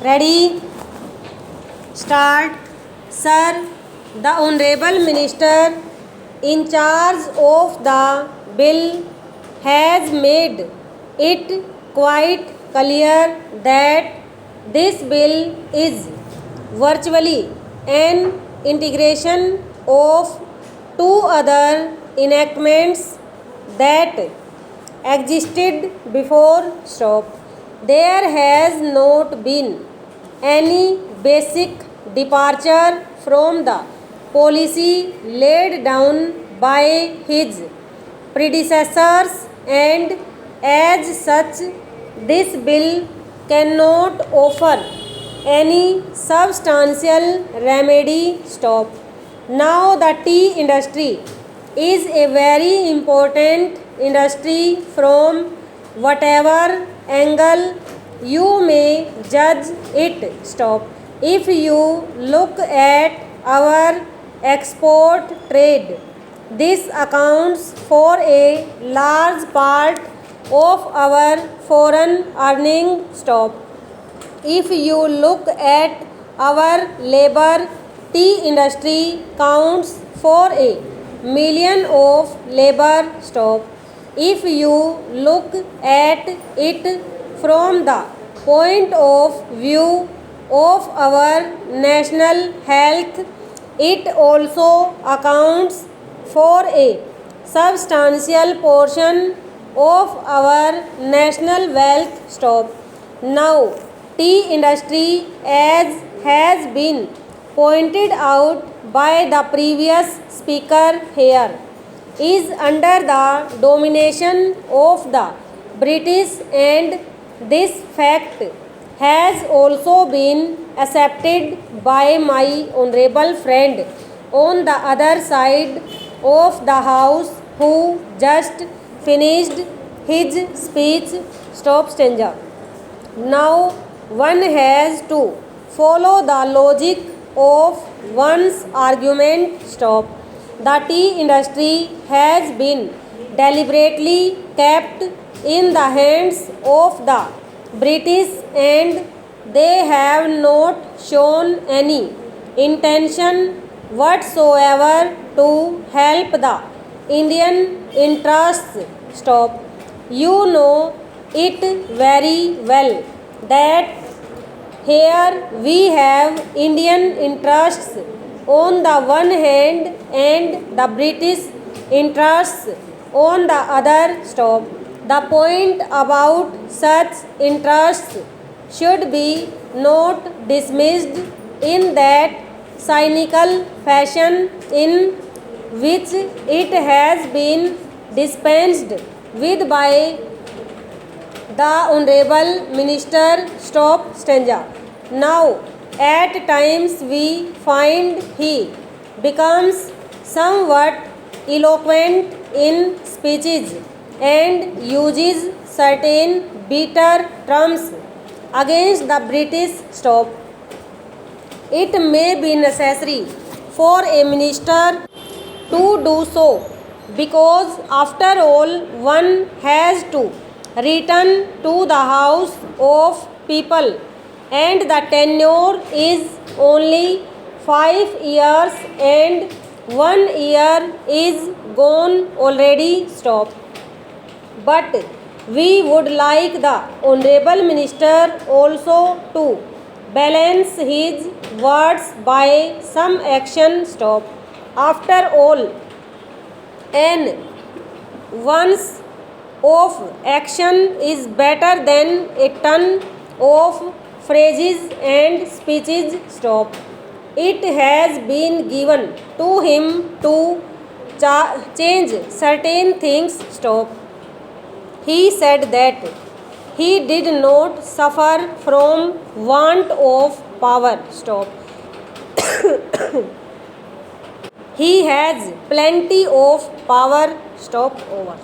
Ready? Start. Sir, the Honorable Minister in charge of the bill has made it quite clear that this bill is virtually an integration of two other enactments that existed before. Stop. There has not been any basic departure from the policy laid down by his predecessors, and as such, this bill cannot offer any substantial remedy. Stop. Now, the tea industry is a very important industry from whatever angle you may judge it. Stop. If you look at our export trade, this accounts for a large part of our foreign earning. Stop. If you look at our labor, tea industry counts for a million of labor. Stop. If you look at it from the point of view of our national health, it also accounts for a substantial portion of our national wealth. Stop. Now, tea industry, as has been pointed out by the previous speaker here, is under the domination of the British, and this fact has also been accepted by my honorable friend on the other side of the house who just finished his speech. Stop. Stanza. Now one has to follow the logic of one's argument. Stop. The tea industry has been deliberately kept in the hands of the British, and they have not shown any intention whatsoever to help the Indian interests. Stop. You know it very well that here we have Indian interests on the one hand and the British interests on the other. Stop. The point about such interests should be not dismissed in that cynical fashion in which it has been dispensed with by the Honorable Minister. Stop. Stanza. Now, at times we find he becomes somewhat eloquent in speeches and uses certain bitter terms against the British. Stop. It may be necessary for a minister to do so, because after all one has to return to the house of people, and the tenure is only 5 years and 1 year is gone already. Stop. But we would like the Honorable Minister also to balance his words by some action. Stop. After all, an ounce of action is better than a ton of phrases and speeches. Stop. It has been given to him to change certain things. Stop. He said that he did not suffer from want of power. Stop. He has plenty of power. Stop. Over.